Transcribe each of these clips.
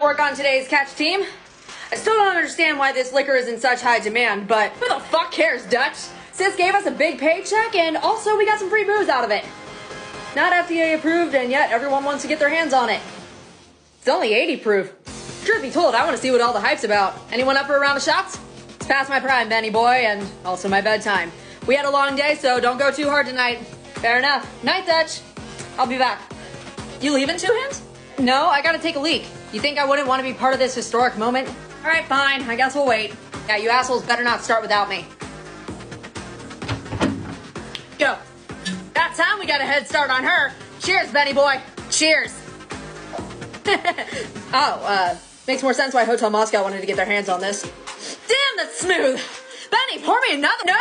Work on today's catch team. I still don't understand why this liquor is in such high demand, but who the fuck cares, Dutch? Sis gave us a big paycheck, and also we got some free booze out of it. Not FDA approved, and yet everyone wants to get their hands on it. It's only 80 proof. Truth be told, I want to see what all the hype's about. Anyone up for a round of shots? It's past my prime, Benny boy, and also my bedtime. We had a long day, so don't go too hard tonight. Fair enough. Night, Dutch. I'll be back. You leaving, Two Hands? No, I gotta take a leak. You think I wouldn't want to be part of this historic moment? Alright, fine. I guess we'll wait. Yeah, you assholes better not start without me. Go. That time we got a head start on her. Cheers, Benny boy. Cheers. Makes more sense why Hotel Moscow wanted to get their hands on this. Damn, that's smooth. Benny, pour me another. No,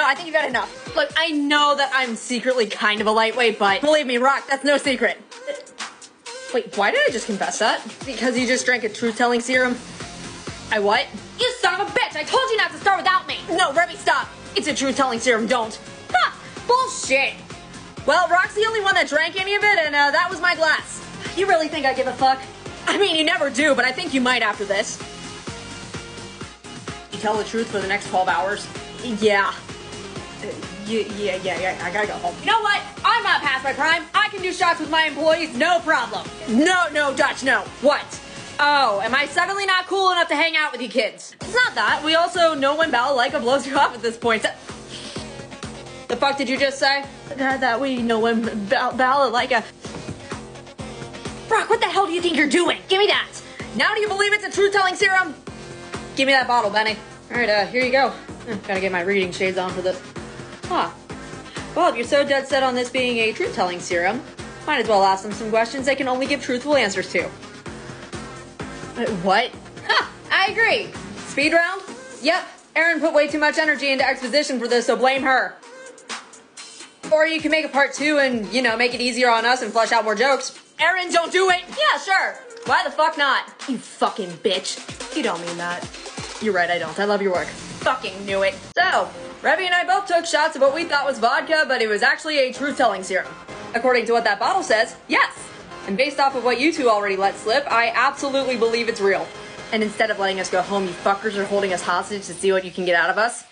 I think you got enough. Look, I know that I'm secretly kind of a lightweight, but believe me, Rock, that's no secret. Wait, why did I just confess that? Because you just drank a truth-telling serum? I what? You son of a bitch! I told you not to start without me! No, Revy, stop! It's a truth-telling serum, don't. Ha! Bullshit! Well, Rock's the only one that drank any of it, and that was my glass. You really think I give a fuck? I mean, you never do, but I think you might after this. You tell the truth for the next 12 hours? Yeah. Yeah, I gotta go home. You know what? I'm not past my prime. I can do shots with my employees, no problem. No, Dutch, no. What? Oh, am I suddenly not cool enough to hang out with you kids? It's not that. We also know when Balalaika blows you off at this point. The fuck did you just say? That we know when Balalaika... Brock, what the hell do you think you're doing? Give me that. Now do you believe it's a truth-telling serum? Give me that bottle, Benny. Alright, here you go. Gotta get my reading shades on for this. Huh. Well, if you're so dead set on this being a truth-telling serum, might as well ask them some questions they can only give truthful answers to. What? Ha! I agree. Speed round? Yep. Eryn put way too much energy into exposition for this, so blame her. Or you can make a part 2 and, make it easier on us and flesh out more jokes. Eryn, don't do it! Yeah, sure. Why the fuck not? You fucking bitch. You don't mean that. You're right, I don't. I love your work. Fucking knew it. So, Revy and I both took shots of what we thought was vodka, but it was actually a truth-telling serum. According to what that bottle says, yes. And based off of what you two already let slip, I absolutely believe it's real. And instead of letting us go home, you fuckers are holding us hostage to see what you can get out of us?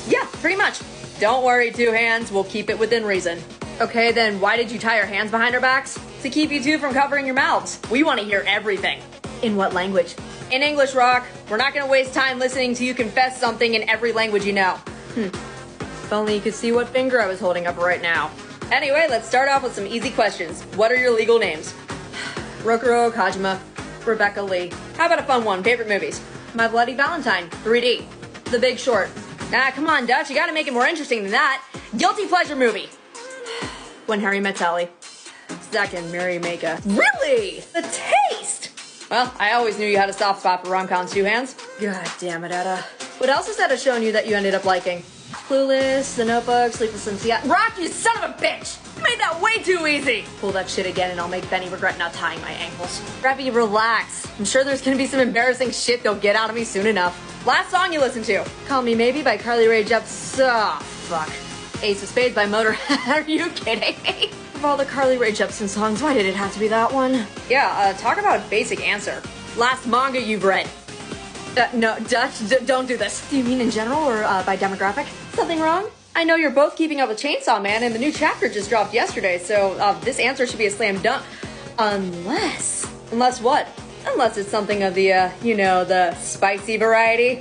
Yeah, pretty much. Don't worry, Two Hands. We'll keep it within reason. Okay, then why did you tie your hands behind our backs? To keep you two from covering your mouths. We want to hear everything. In what language? In English, Rock. We're not going to waste time listening to you confess something in every language you know. If only you could see what finger I was holding up right now. Anyway, let's start off with some easy questions. What are your legal names? Rokuro Kajima, Rebecca Lee. How about a fun one? Favorite movies? My Bloody Valentine, 3D. The Big Short. Nah, come on, Dutch. You gotta make it more interesting than that. Guilty pleasure movie. When Harry Met Sally. Second, Mary Maka. Really? The taste! Well, I always knew you had a soft spot for rom-coms, Two Hands. God damn it, Etta. What else has Etta shown you that you ended up liking? Clueless, The Notebook, Sleepless in Seattle. Rock, you son of a bitch! You made that way too easy! Pull that shit again and I'll make Benny regret not tying my ankles. Revy, relax. I'm sure there's gonna be some embarrassing shit they'll get out of me soon enough. Last song you listen to. Call Me Maybe by Carly Rae Jepsen. Oh, fuck. Ace of Spades by Motor. Are you kidding me? Of all the Carly Rae Jepsen songs, why did it have to be that one? Yeah, talk about a basic answer. Last manga you've read. No, Dutch, don't do this. Do you mean in general or by demographic? Something wrong? I know you're both keeping up with Chainsaw Man and the new chapter just dropped yesterday, so this answer should be a slam dunk. Unless what? Unless it's something of the, the spicy variety.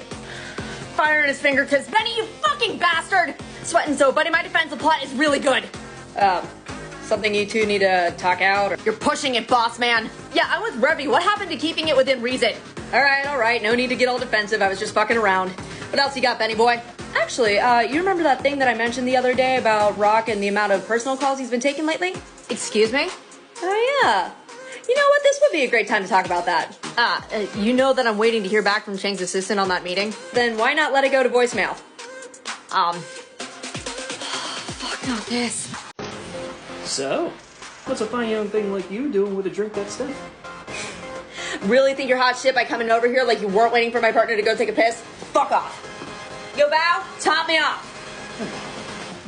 Fire in his fingertips. Benny, you fucking bastard! Sweating so, but in my defense, the plot is really good. Something you two need to talk out? Or... You're pushing it, boss man. Yeah, I'm with Revy. What happened to keeping it within reason? All right. No need to get all defensive. I was just fucking around. What else you got, Benny boy? Actually, you remember that thing that I mentioned the other day about Rock and the amount of personal calls he's been taking lately? Excuse me? Oh, yeah. You know what? This would be a great time to talk about that. You know that I'm waiting to hear back from Chang's assistant on that meeting? Then why not let it go to voicemail? Fuck not this. So, what's a fine young thing like you doing with a drink that stiff? Really think you're hot shit by coming over here like you weren't waiting for my partner to go take a piss? Fuck off. Yo, Bow, top me off.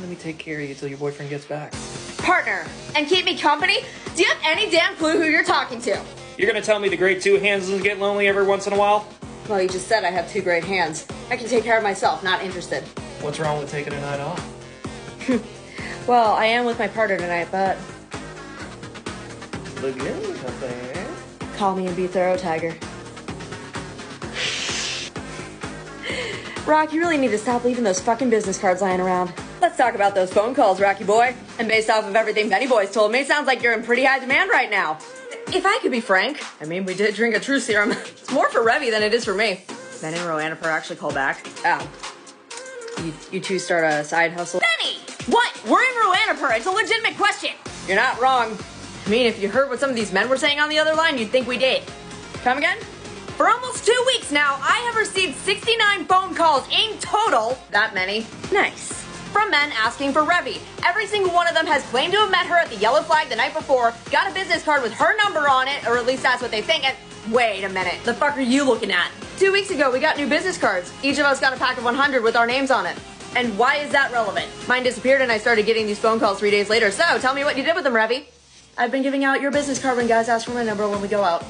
Let me take care of you till your boyfriend gets back. Partner, and keep me company? Do you have any damn clue who you're talking to? You're gonna tell me the great two hands doesn't get lonely every once in a while? Well, you just said I have 2 great hands. I can take care of myself, not interested. What's wrong with taking a night off? Well, I am with my partner tonight, but Lagoon Co. call me and be thorough, Tiger. Rock, you really need to stop leaving those fucking business cards lying around. Let's talk about those phone calls, Rocky boy. And based off of everything Benny Boy's told me, it sounds like you're in pretty high demand right now. If I could be frank, I mean, we did drink a true serum. It's more for Revy than it is for me. Benny and Roanna actually called back. Oh. You two start a side hustle? Benny! What? We're in Roanna. It's a legitimate question. You're not wrong. I mean, if you heard what some of these men were saying on the other line, you'd think we did. Come again? For almost 2 weeks now, I have received 69 phone calls in total. That many? Nice. From men asking for Revy. Every single one of them has claimed to have met her at the Yellow Flag the night before, got a business card with her number on it, or at least that's what they think, and wait a minute, the fuck are you looking at? 2 weeks ago, we got new business cards. Each of us got a pack of 100 with our names on it. And why is that relevant? Mine disappeared and I started getting these phone calls 3 days later, so tell me what you did with them, Revy. I've been giving out your business card when guys ask for my number when we go out.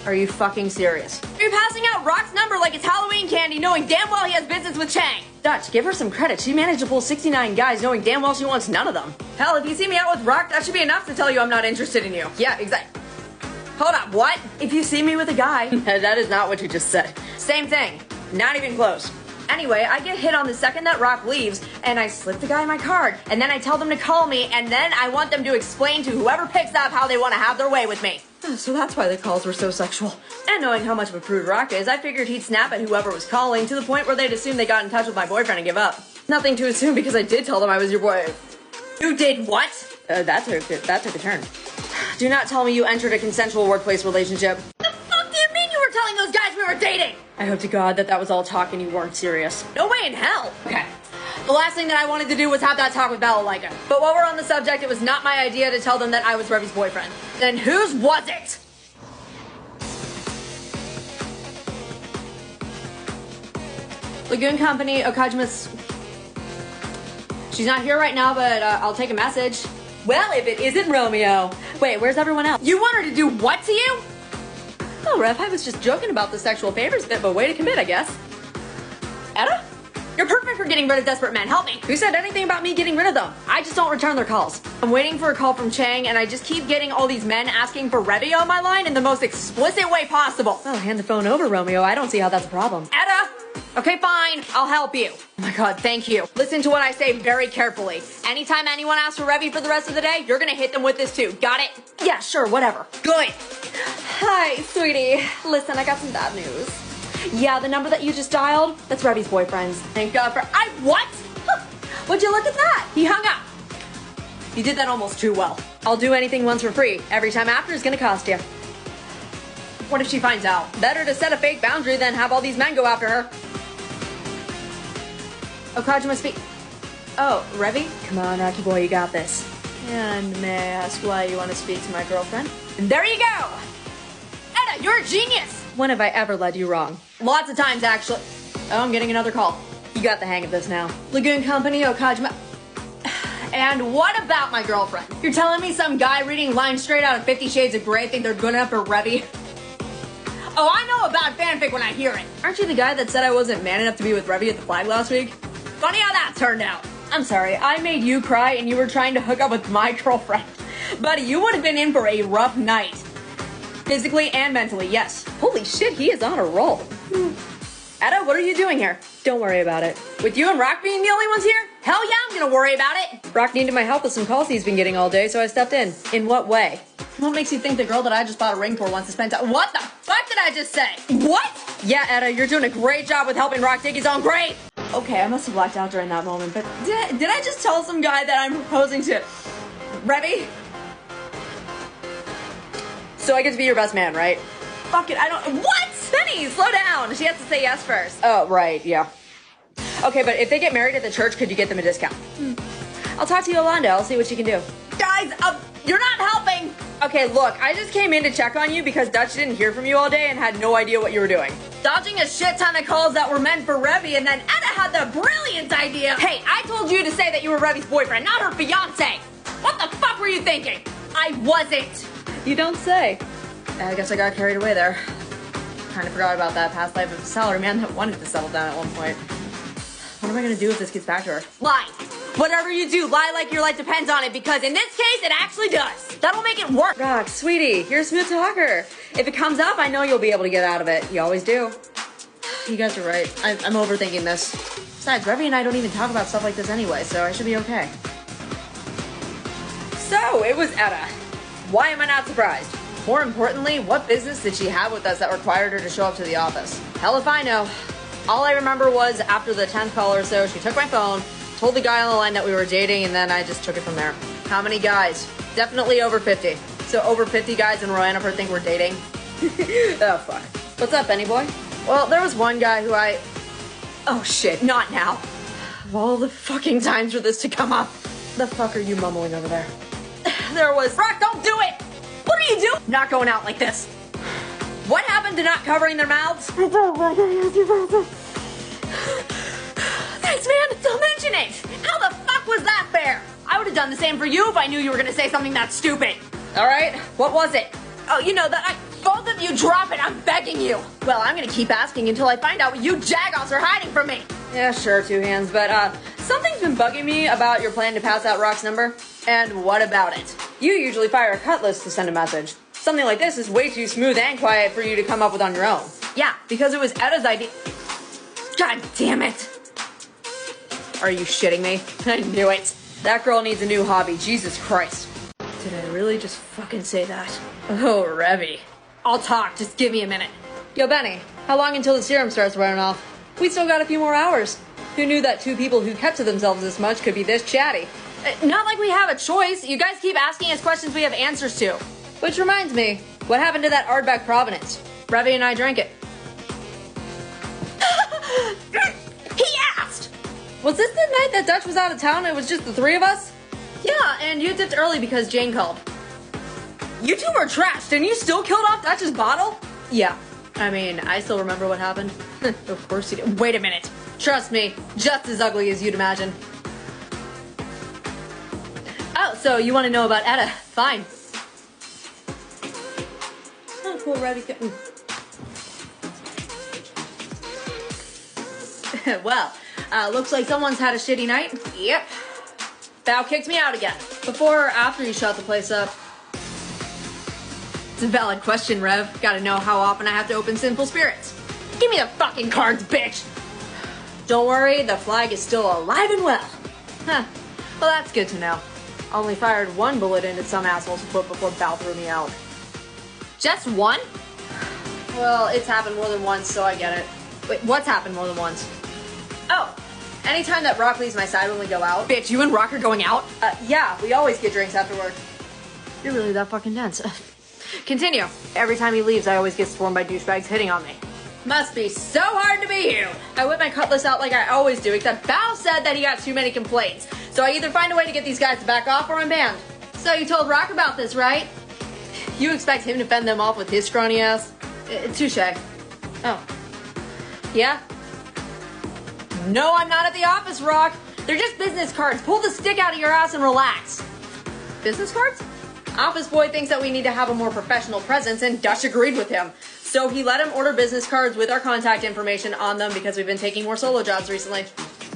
Are you fucking serious? You're passing out Rock's number like it's Halloween candy, knowing damn well he has business with Chang. Dutch, give her some credit. She managed to pull 69 guys knowing damn well she wants none of them. Hell, if you see me out with Rock, that should be enough to tell you I'm not interested in you. Yeah, exactly. Hold up, what? If you see me with a guy... That is not what you just said. Same thing. Not even close. Anyway, I get hit on the second that Rock leaves, and I slip the guy my card, and then I tell them to call me, and then I want them to explain to whoever picks up how they want to have their way with me. So that's why the calls were so sexual. And knowing how much of a prude Rock is, I figured he'd snap at whoever was calling to the point where they'd assume they got in touch with my boyfriend and give up. Nothing to assume because I did tell them I was your boy. You did what? That took a turn. Do not tell me you entered a consensual workplace relationship. The fuck do you mean you were telling those guys we were dating? I hope to God that was all talk and you weren't serious. No way in hell. Okay. The last thing that I wanted to do was have that talk with Balalaika. But while we're on the subject, it was not my idea to tell them that I was Revy's boyfriend. Then whose was it? Lagoon Company, Okajima's... She's not here right now, but I'll take a message. Well, if it isn't Romeo. Wait, where's everyone else? You want her to do what to you? Oh, Rev, I was just joking about the sexual favors bit, but way to commit, I guess. Etta? You're perfect for getting rid of desperate men. Help me. Who said anything about me getting rid of them? I just don't return their calls. I'm waiting for a call from Chang, and I just keep getting all these men asking for Revy on my line in the most explicit way possible. Well, hand the phone over, Romeo. I don't see how that's a problem. Etta! Okay, fine. I'll help you. Oh my God, thank you. Listen to what I say very carefully. Anytime anyone asks for Revy for the rest of the day, you're gonna hit them with this too. Got it? Yeah, sure, whatever. Good. Hi, sweetie. Listen, I got some bad news. Yeah, the number that you just dialed, that's Revy's boyfriend's. Thank God for... What? Would you look at that? He hung up. You did that almost too well. I'll do anything once for free. Every time after is gonna cost you. What if she finds out? Better to set a fake boundary than have all these men go after her. Okajima speak. Oh, Revy? Come on, Rocky boy, you got this. And may I ask why you want to speak to my girlfriend? And there you go! Etta, you're a genius! When have I ever led you wrong? Lots of times, actually. Oh, I'm getting another call. You got the hang of this now. Lagoon Company, Okajima. And what about my girlfriend? You're telling me some guy reading lines straight out of 50 Shades of Grey think they're good enough for Revy? Oh, I know about fanfic when I hear it. Aren't you the guy that said I wasn't man enough to be with Revy at the flag last week? Funny how that turned out. I'm sorry, I made you cry and you were trying to hook up with my girlfriend. Buddy, you would have been in for a rough night. Physically and mentally, yes. Holy shit, he is on a roll. Etta, what are you doing here? Don't worry about it. With you and Rock being the only ones here? Hell yeah, I'm gonna worry about it. Rock needed my help with some calls he's been getting all day, so I stepped in. In what way? What makes you think the girl that I just bought a ring for wants to spend time? What the fuck did I just say? What? Yeah, Etta, you're doing a great job with helping Rock dig his own grave. Okay, I must have blacked out during that moment, but did I just tell some guy that I'm proposing to Revy? So I get to be your best man, right? Fuck it, I don't... What? Benny, slow down. She has to say yes first. Oh, right, yeah. Okay, but if they get married at the church, could you get them a discount? I'll talk to Yolanda. I'll see what she can do. Guys, you're not helping. Okay, look, I just came in to check on you because Dutch didn't hear from you all day and had no idea what you were doing. Dodging a shit ton of calls that were meant for Revy, and then Etta had the brilliant idea. Hey, I told you to say that you were Revy's boyfriend, not her fiance. What the fuck were you thinking? I wasn't. You don't say. I guess I got carried away there. Kind of forgot about that past life of a salaryman that wanted to settle down at one point. What am I gonna do if this gets back to her? Lie! Whatever you do, lie like your life depends on it, because in this case, it actually does. That'll make it work. Rock, sweetie, you're a smooth talker. If it comes up, I know you'll be able to get out of it. You always do. You guys are right. I'm overthinking this. Besides, Revy and I don't even talk about stuff like this anyway, so I should be okay. So, it was Etta. Why am I not surprised? More importantly, what business did she have with us that required her to show up to the office? Hell if I know. All I remember was after the 10th call or so, she took my phone, told the guy on the line that we were dating, and then I just took it from there. How many guys? Definitely over 50. So over 50 guys in Roanoke think we're dating? Oh, fuck. What's up, Benny boy? Well, there was one guy who Oh shit, not now. Of all the fucking times for this to come up. The fuck are you mumbling over there? There was... Rock, don't do it! What are you doing? Not going out like this. What happened to not covering their mouths? Thanks, man. Don't mention it. How the fuck was that fair? I would have done the same for you if I knew you were gonna say something that stupid. Alright, what was it? Oh, you know that both of you drop it. I'm begging you. Well, I'm gonna keep asking until I find out what you jagoffs are hiding from me. Yeah, sure, two hands, but something's been bugging me about your plan to pass out Rock's number. And what about it? You usually fire a cutlass to send a message. Something like this is way too smooth and quiet for you to come up with on your own. Yeah, because it was Etta's idea. God damn it. Are you shitting me? I knew it. That girl needs a new hobby, Jesus Christ. Did I really just fucking say that? Oh, Revy. I'll talk, just give me a minute. Yo, Benny, how long until the serum starts wearing off? We still got a few more hours. Who knew that two people who kept to themselves this much could be this chatty? Not like we have a choice. You guys keep asking us questions we have answers to. Which reminds me, what happened to that Ardbeg Providence? Revy and I drank it. He asked! Was this the night that Dutch was out of town and it was just the three of us? Yeah, and you dipped early because Jane called. You two were trashed and you still killed off Dutch's bottle? Yeah. I mean, I still remember what happened. Of course you did. Wait a minute. Trust me, just as ugly as you'd imagine. Oh, so you want to know about Etta? Fine. Oh, cool, Revy. Well, looks like someone's had a shitty night. Yep. Val kicked me out again. Before or after you shut the place up? It's a valid question, Rev. Gotta know how often I have to open Sinful Spirits. Give me the fucking cards, bitch! Don't worry, the flag is still alive and well. Huh. Well, that's good to know. Only fired one bullet into some asshole's foot before Val threw me out. Just one? Well, it's happened more than once, so I get it. Wait, what's happened more than once? Oh, anytime that Rock leaves my side when we go out. Bitch, you and Rock are going out? Yeah, we always get drinks after work. You're really that fucking dense. Continue. Every time he leaves, I always get swarmed by douchebags hitting on me. Must be so hard to be you. I whip my cutlass out like I always do, except Val said that he got too many complaints. So I either find a way to get these guys to back off or I'm banned. So you told Rock about this, right? You expect him to fend them off with his scrawny ass? Touche. Oh. Yeah? No, I'm not at the office, Rock. They're just business cards. Pull the stick out of your ass and relax. Business cards? Office boy thinks that we need to have a more professional presence, and Dutch agreed with him. So he let him order business cards with our contact information on them because we've been taking more solo jobs recently.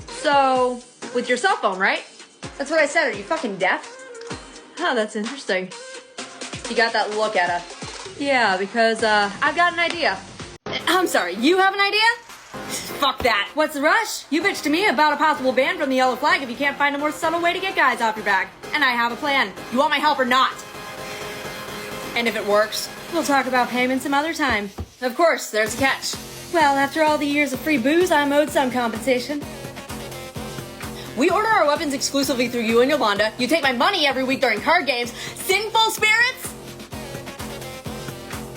So, with your cell phone, right? That's what I said. Are you fucking deaf? Huh, that's interesting. You got that look at her. Yeah, because, I've got an idea. I'm sorry, you have an idea? Fuck that. What's the rush? You bitched to me about a possible ban from the yellow flag if you can't find a more subtle way to get guys off your back. And I have a plan. You want my help or not? And if it works, we'll talk about payment some other time. Of course, there's a catch. Well, after all the years of free booze, I'm owed some compensation. We order our weapons exclusively through you and Yolanda. You take my money every week during card games. Sinful spirits?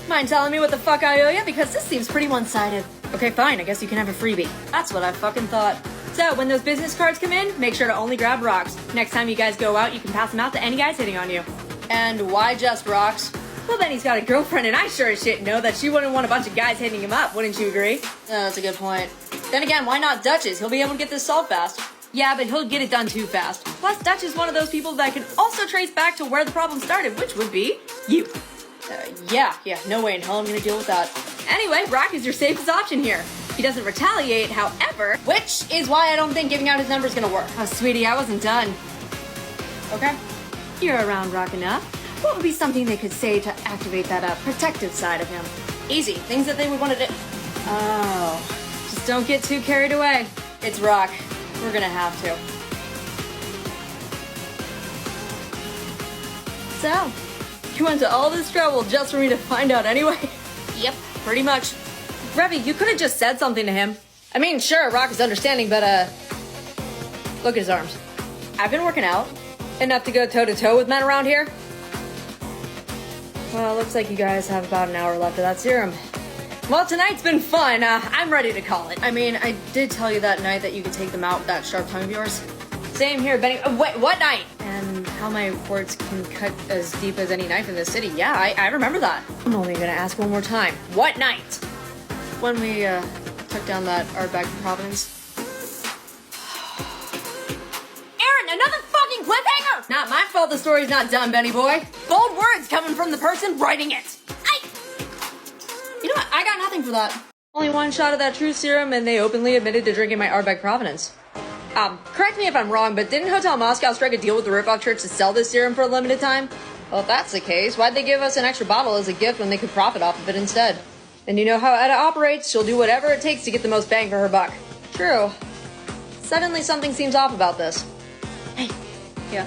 Mind telling me what the fuck I owe you? Because this seems pretty one-sided. Okay, fine. I guess you can have a freebie. That's what I fucking thought. So, when those business cards come in, make sure to only grab rocks. Next time you guys go out, you can pass them out to any guys hitting on you. And why just rocks? Well, Benny's got a girlfriend, and I sure as shit know that she wouldn't want a bunch of guys hitting him up, wouldn't you agree? That's a good point. Then again, why not Dutch's? He'll be able to get this solved fast. Yeah, but he'll get it done too fast. Plus, Dutch is one of those people that can also trace back to where the problem started, which would be you. Yeah, no way in hell I'm gonna deal with that. Anyway, Rock is your safest option here. He doesn't retaliate, however, which is why I don't think giving out his number is gonna work. Oh, sweetie, I wasn't done. Okay. You're around Rock enough. What would be something they could say to activate that protective side of him? Easy. Things that they would want to do. Oh. Just don't get too carried away. It's Rock. We're gonna have to. So, you went to all this trouble just for me to find out anyway? Yep, pretty much. Revy, you could have just said something to him. I mean, sure, Rock is understanding, but look at his arms. I've been working out. Enough to go toe-to-toe with men around here? Well, looks like you guys have about an hour left of that serum. Well, tonight's been fun. I'm ready to call it. I mean, I did tell you that night that you could take them out with that sharp tongue of yours. Same here, Benny. Wait, what night? And how my words can cut as deep as any knife in this city. Yeah, I remember that. I'm only gonna ask one more time. What night? When we took down that art bag from Providence. Eryn, another fucking cliffhanger! Not my fault the story's not done, Benny boy. Bold words coming from the person writing it. You know what? I got nothing for that. Only one shot of that true serum, and they openly admitted to drinking my Ardbeg Providence. Correct me if I'm wrong, but didn't Hotel Moscow strike a deal with the ripoff church to sell this serum for a limited time? Well, if that's the case, why'd they give us an extra bottle as a gift when they could profit off of it instead? And you know how Etta operates, she'll do whatever it takes to get the most bang for her buck. True. Suddenly something seems off about this. Hey. Yeah?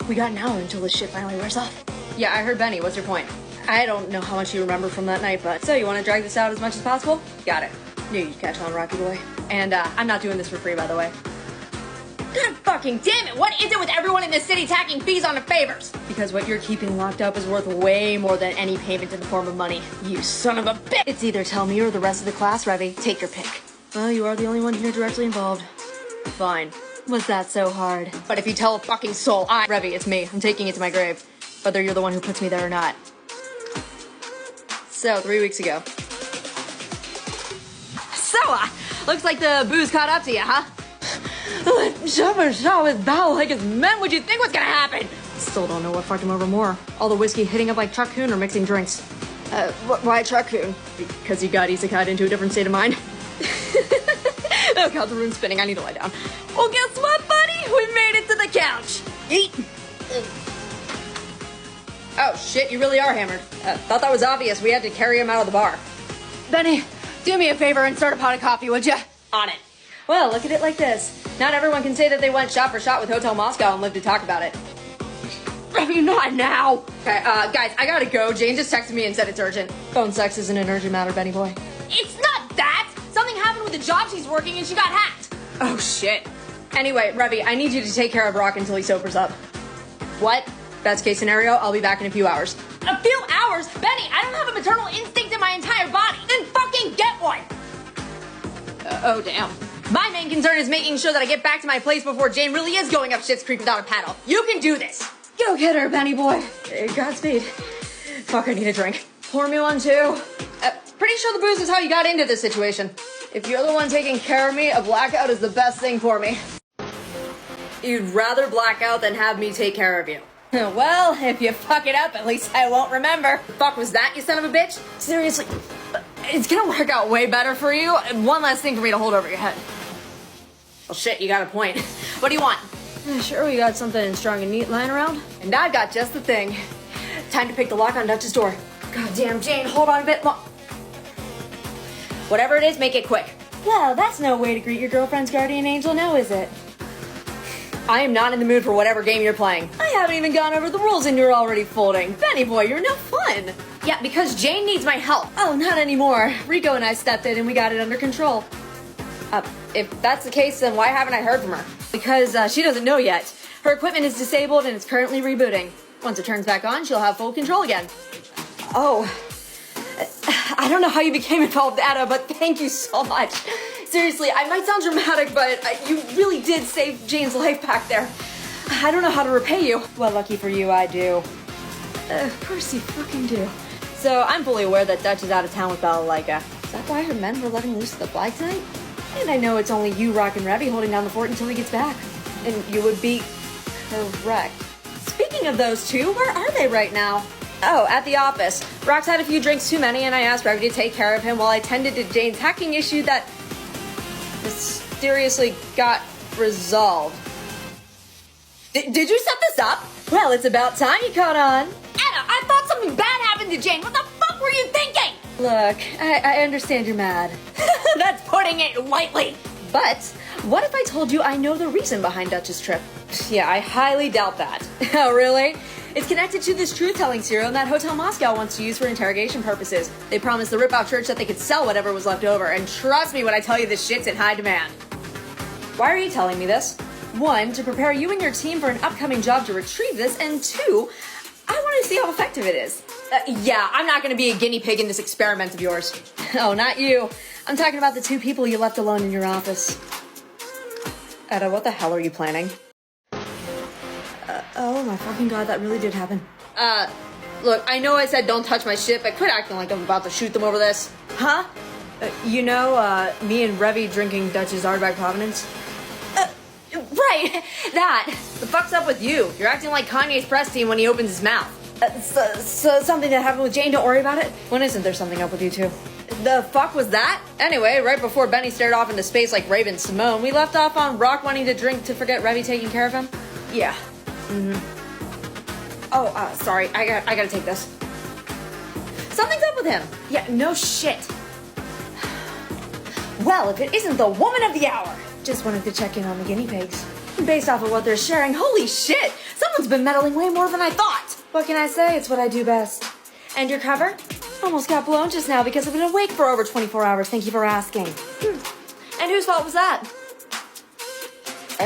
We got an hour until this shit finally wears off. Yeah, I heard Benny. What's your point? I don't know how much you remember from that night, but so you want to drag this out as much as possible? Got it. Knew you'd catch on, Rocky boy. And I'm not doing this for free, by the way. God fucking damn it! What is it with everyone in this city tacking fees onto favors? Because what you're keeping locked up is worth way more than any payment in the form of money. You son of a bitch! It's either tell me or the rest of the class, Revy. Take your pick. Well, you are the only one here directly involved. Fine. Was that so hard? But if you tell a fucking soul, Revy, it's me. I'm taking it to my grave. Whether you're the one who puts me there or not. So, 3 weeks ago. So, looks like the booze caught up to you, huh? Shove a shot with bow like his men. What'd you think was gonna happen? Still don't know what fucked him over more. All the whiskey hitting up like Chuck Coon or mixing drinks. Why Chuck Coon? Because he got isekai'd into a different state of mind. Oh god, the room's spinning. I need to lie down. Well, guess what, buddy? We made it to the couch. Eat. Oh shit, you really are hammered. Thought that was obvious. We had to carry him out of the bar. Benny, do me a favor and start a pot of coffee, would ya? On it. Well, look at it like this. Not everyone can say that they went shot for shot with Hotel Moscow and lived to talk about it. Not now. Okay, guys, I gotta go. Jane just texted me and said it's urgent. Phone sex isn't an urgent matter, Benny boy. It's not that! Something happened with the job she's working and she got hacked. Oh shit. Anyway, Revy, I need you to take care of Rock until he sobers up. What? Best case scenario, I'll be back in a few hours. A few hours? Benny, I don't have a maternal instinct in my entire body. Then fucking get one! Oh, damn. My main concern is making sure that I get back to my place before Jane really is going up Shit's Creek without a paddle. You can do this. Go get her, Benny boy. Godspeed. Fuck, I need a drink. Pour me one, too. Pretty sure the booze is how you got into this situation. If you're the one taking care of me, a blackout is the best thing for me. You'd rather black out than have me take care of you. Well, if you fuck it up, at least I won't remember. The fuck was that, you son of a bitch? Seriously, it's gonna work out way better for you. One less thing for me to hold over your head. Well, shit, you got a point. What do you want? Sure, we got something strong and neat lying around. And I've got just the thing. Time to pick the lock on Dutch's door. Goddamn, Jane, hold on a bit more. Whatever it is, make it quick. Well, that's no way to greet your girlfriend's guardian angel now, is it? I am not in the mood for whatever game you're playing. I haven't even gone over the rules and you're already folding. Benny boy, you're no fun. Yeah, because Jane needs my help. Oh, not anymore. Rico and I stepped in and we got it under control. If that's the case, then why haven't I heard from her? Because she doesn't know yet. Her equipment is disabled and it's currently rebooting. Once it turns back on, she'll have full control again. Oh, I don't know how you became involved, Ada, but thank you so much. Seriously, I might sound dramatic, but you really did save Jane's life back there. I don't know how to repay you. Well, lucky for you, I do. Of course you fucking do. So I'm fully aware that Dutch is out of town with Balalaika. Is that why her men were letting loose the flag tonight? And I know it's only you, Rock and Revy, holding down the fort until he gets back. And you would be correct. Speaking of those two, where are they right now? Oh, at the office. Rox had a few drinks too many and I asked Revy to take care of him while I tended to Jane's hacking issue that mysteriously got resolved. Did you set this up? Well, it's about time you caught on. Anna, I thought something bad happened to Jane. What the fuck were you thinking? Look, I understand you're mad. That's putting it lightly. But what if I told you I know the reason behind Dutch's trip? Yeah, I highly doubt that. Oh, really? It's connected to this truth-telling serum that Hotel Moscow wants to use for interrogation purposes. They promised the rip-off church that they could sell whatever was left over, and trust me when I tell you this shit's in high demand. Why are you telling me this? 1, to prepare you and your team for an upcoming job to retrieve this, and 2, I want to see how effective it is. Yeah, I'm not going to be a guinea pig in this experiment of yours. Oh, not you. I'm talking about the 2 people you left alone in your office. Etta, what the hell are you planning? Oh my fucking god, that really did happen. Look, I know I said don't touch my shit, but quit acting like I'm about to shoot them over this. Huh? Me and Revy drinking Dutch's Ardbeg Providence? Right, that. The fuck's up with you? You're acting like Kanye's press team when he opens his mouth. So something that happened with Jane, don't worry about it? When isn't there something up with you two? The fuck was that? Anyway, right before Benny stared off into space like Raven Simone, we left off on Rock wanting to drink to forget Revy taking care of him. Yeah. Oh, sorry. I gotta take this. Something's up with him. Yeah, no shit. Well, if it isn't the woman of the hour. Just wanted to check in on the guinea pigs. Based off of what they're sharing, holy shit! Someone's been meddling way more than I thought. What can I say? It's what I do best. And your cover? Almost got blown just now because I've been awake for over 24 hours. Thank you for asking. And whose fault was that?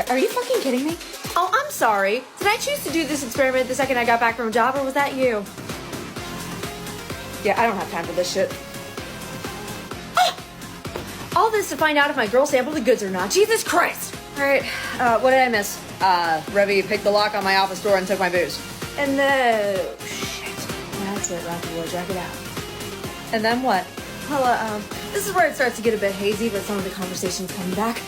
Are you fucking kidding me? Oh, I'm sorry. Did I choose to do this experiment the second I got back from a job, or was that you? Yeah, I don't have time for this shit. All this to find out if my girl sampled the goods or not. Jesus Christ! Alright, what did I miss? Revy picked the lock on my office door and took my booze. And shit. That's it, Rocky Boy, jack it out. And then what? Well, this is where it starts to get a bit hazy, but some of the conversation's coming back.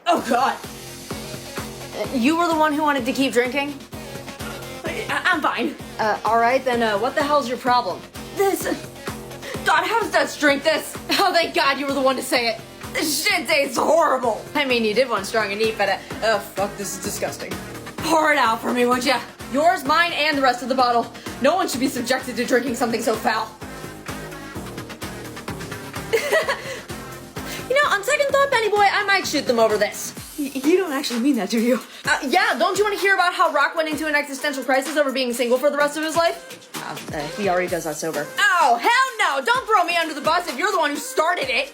Oh god! You were the one who wanted to keep drinking? I'm fine. Alright, then what the hell's your problem? This... God, how does Dutch drink this? Oh, thank God you were the one to say it. This shit tastes horrible. I mean, you did one strong and neat, but oh, fuck, this is disgusting. Pour it out for me, would ya? Yours, mine, and the rest of the bottle. No one should be subjected to drinking something so foul. You know, on second thought, Benny boy, I might shoot them over this. You don't actually mean that, do you? Yeah, don't you want to hear about how Rock went into an existential crisis over being single for the rest of his life? He already does that sober. Oh, hell no! Don't throw me under the bus if you're the one who started it!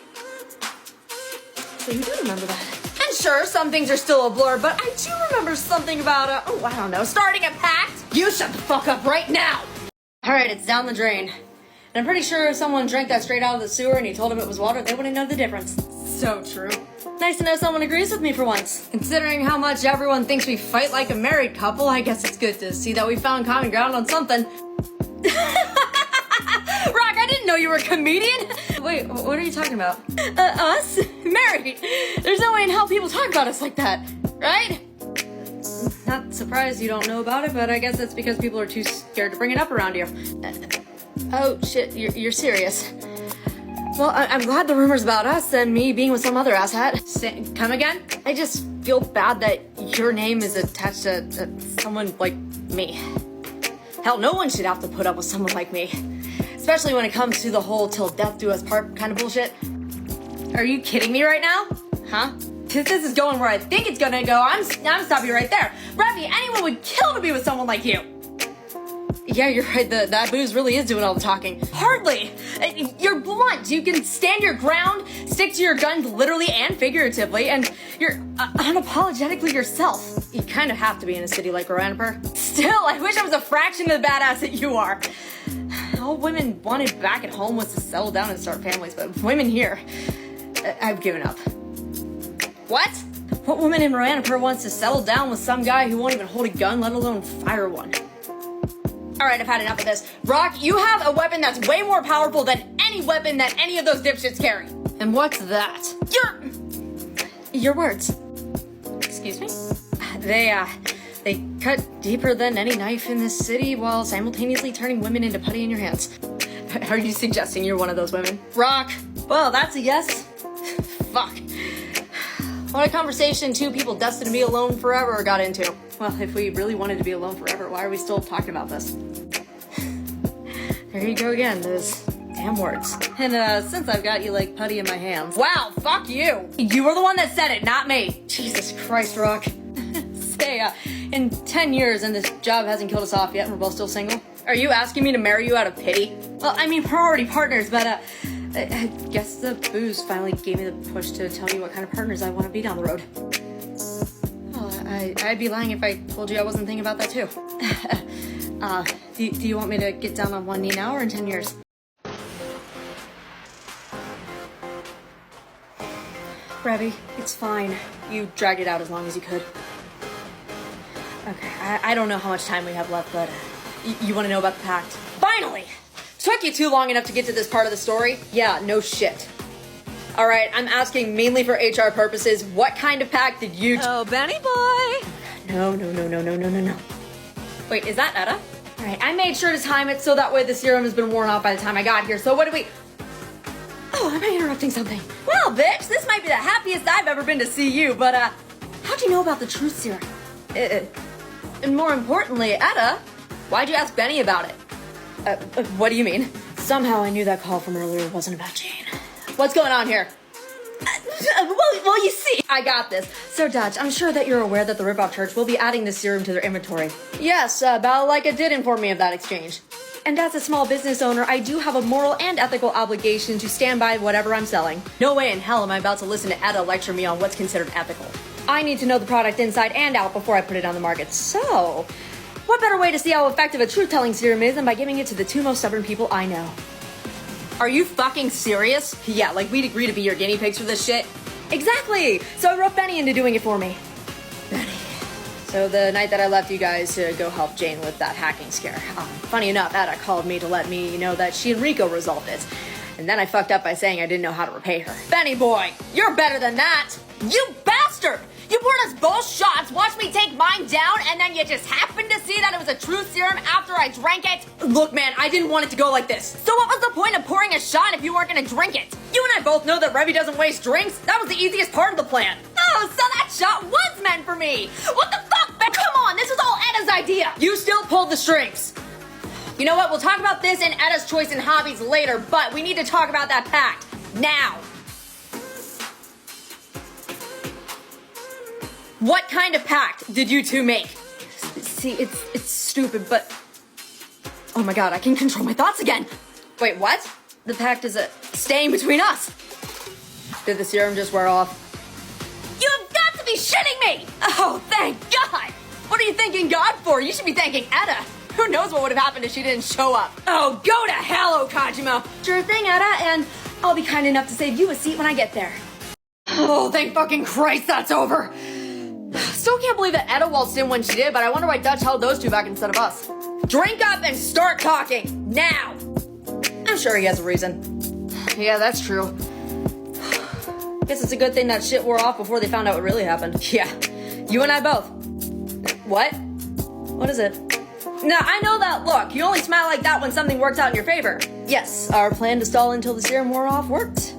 So you do remember that. And sure, some things are still a blur, but I do remember something about, oh, I don't know, starting a pact? You shut the fuck up right now! Alright, it's down the drain. And I'm pretty sure if someone drank that straight out of the sewer and you told them it was water, they wouldn't know the difference. So true. Nice to know someone agrees with me for once. Considering how much everyone thinks we fight like a married couple, I guess it's good to see that we found common ground on something. Rock, I didn't know you were a comedian! Wait, what are you talking about? Us? Married! There's no way in hell people talk about us like that, right? Not surprised you don't know about it, but I guess that's because people are too scared to bring it up around you. Oh shit, you're serious. Well, I'm glad the rumors about us and me being with some other asshat. Come again? I just feel bad that your name is attached to someone like me. Hell, no one should have to put up with someone like me. Especially when it comes to the whole till death do us part kind of bullshit. Are you kidding me right now? Huh? This is going where I think it's gonna go. I'm stopping you right there. Revy, anyone would kill to be with someone like you. Yeah, you're right. That booze really is doing all the talking. Hardly. You're blunt. You can stand your ground, stick to your guns literally and figuratively, and you're unapologetically yourself. You kind of have to be in a city like Roranapur. Still, I wish I was a fraction of the badass that you are. All women wanted back at home was to settle down and start families, but women here, I've given up. What? What woman in Roranapur wants to settle down with some guy who won't even hold a gun, let alone fire one? Alright, I've had enough of this. Rock, you have a weapon that's way more powerful than any weapon that any of those dipshits carry. And what's that? Your words. Excuse me? They cut deeper than any knife in this city while simultaneously turning women into putty in your hands. Are you suggesting you're one of those women? Rock. Well, that's a yes. Fuck. What a conversation two people destined to be alone forever got into. Well, if we really wanted to be alone forever, why are we still talking about this? There you go again, those damn words. And since I've got you like putty in my hands. Wow, fuck you! You were the one that said it, not me. Jesus Christ, Rock. Say, in 10 years and this job hasn't killed us off yet and we're both still single? Are you asking me to marry you out of pity? Well, I mean, we're already partners, but I guess the booze finally gave me the push to tell you what kind of partners I want to be down the road. Oh, I'd be lying if I told you I wasn't thinking about that too. Do you want me to get down on one knee now or in 10 years? Revy, it's fine. You dragged it out as long as you could. Okay, I don't know how much time we have left, but you want to know about the pact? Finally! Took you too long enough to get to this part of the story? Yeah, no shit. Alright, I'm asking mainly for HR purposes, what kind of pact did you— Oh, Benny boy! No. Wait, is that Etta? Alright, I made sure to time it so that way the serum has been worn off by the time I got here, so what do we— Oh, am I interrupting something? Well, bitch, this might be the happiest I've ever been to see you, but how'd you know about the truth serum? And more importantly, Etta, why'd you ask Benny about it? What do you mean? Somehow I knew that call from earlier wasn't about Jane. What's going on here? Well, you see, I got this. So, Dutch, I'm sure that you're aware that the Ripoff Church will be adding this serum to their inventory. Yes, Balalaika did inform me of that exchange. And as a small business owner, I do have a moral and ethical obligation to stand by whatever I'm selling. No way in hell am I about to listen to Etta lecture me on what's considered ethical. I need to know the product inside and out before I put it on the market. So, what better way to see how effective a truth-telling serum is than by giving it to the two most stubborn people I know? Are you fucking serious? Yeah, like we'd agree to be your guinea pigs for this shit? Exactly! So I roped Benny into doing it for me. Benny. So the night that I left you guys to go help Jane with that hacking scare, funny enough, Etta called me to let me know that she and Rico resolved it. And then I fucked up by saying I didn't know how to repay her. Benny boy, you're better than that! You bastard! You poured us both shots, watched me take mine down, and then you just happened to see that it was a truth serum after I drank it? Look, man, I didn't want it to go like this. So what was the point of pouring a shot if you weren't gonna drink it? You and I both know that Revy doesn't waste drinks. That was the easiest part of the plan. Oh, so that shot was meant for me. What the fuck, man? Come on, this was all Etta's idea. You still pulled the strings. You know what, we'll talk about this and Etta's choice in hobbies later, but we need to talk about that pact now. What kind of pact did you two make? See, it's stupid, but... Oh my god, I can control my thoughts again! Wait, what? The pact is staying between us! Did the serum just wear off? You've got to be shitting me! Oh, thank God! What are you thanking God for? You should be thanking Etta! Who knows what would have happened if she didn't show up? Oh, go to hell, Okajima! Sure thing, Etta, and I'll be kind enough to save you a seat when I get there. Oh, thank fucking Christ, that's over! Still can't believe that Etta waltzed in when she did, but I wonder why Dutch held those two back instead of us. Drink up and start talking, now! I'm sure he has a reason. Yeah, that's true. Guess it's a good thing that shit wore off before they found out what really happened. Yeah, you and I both. What? What is it? Now, I know that look. You only smile like that when something works out in your favor. Yes, our plan to stall until the serum wore off worked.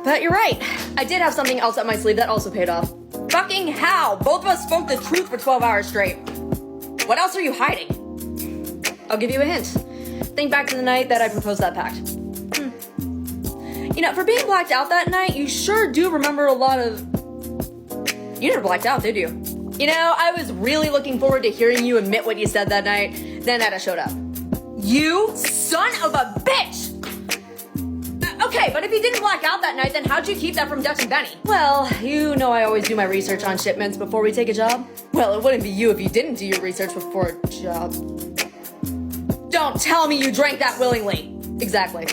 But you're right. I did have something else up my sleeve that also paid off. Fucking how? Both of us spoke the truth for 12 hours straight. What else are you hiding? I'll give you a hint. Think back to the night that I proposed that pact. You know, for being blacked out that night, you sure do remember a lot of... You never blacked out, did you? You know, I was really looking forward to hearing you admit what you said that night. Then Etta showed up. You son of a bitch! Okay, but if you didn't black out that night, then how'd you keep that from Dutch and Benny? Well, you know I always do my research on shipments before we take a job. Well, it wouldn't be you if you didn't do your research before a job. Don't tell me you drank that willingly. Exactly.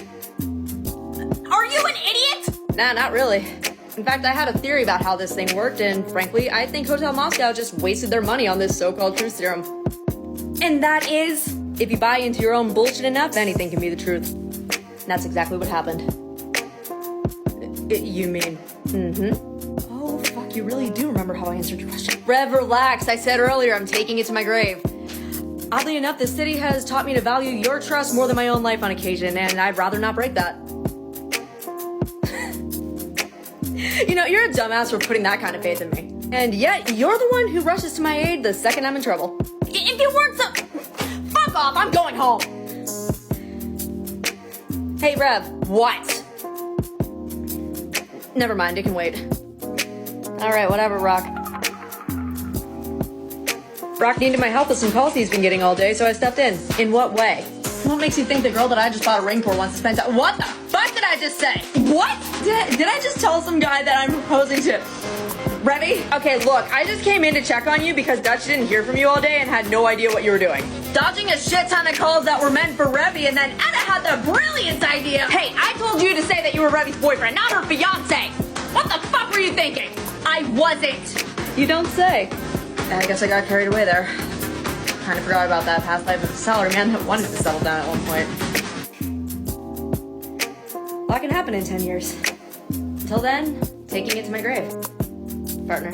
Are you an idiot? Nah, not really. In fact, I had a theory about how this thing worked, and frankly, I think Hotel Moscow just wasted their money on this so-called truth serum. And that is, if you buy into your own bullshit enough, anything can be the truth. And that's exactly what happened. You mean? Mm-hmm. Oh, fuck like you really do remember how I answered your question. Rev, relax. I said earlier I'm taking it to my grave. Oddly enough, the city has taught me to value your trust more than my own life on occasion, and I'd rather not break that. You know, you're a dumbass for putting that kind of faith in me. And yet, you're the one who rushes to my aid the second I'm in trouble. If you weren't so... Fuck off, I'm going home! Hey, Rev, what? Never mind, it can wait. Alright, whatever, Rock. Rock needed my help with some calls he's been getting all day, so I stepped in. In what way? What makes you think the girl that I just bought a ring for wants to spend time? What the fuck did I just say? What? Did I just tell some guy that I'm proposing to? Revy? Okay, look, I just came in to check on you because Dutch didn't hear from you all day and had no idea what you were doing. Dodging a shit ton of calls that were meant for Revy, and then Anna had the brilliant idea. Hey, I told you to say that you were Revy's boyfriend, not her fiance. What the fuck were you thinking? I wasn't. You don't say. I guess I got carried away there. Kind of forgot about that past life as a salaryman that wanted to settle down at one point. A lot can happen in 10 years. Until then, taking it to my grave. Partner.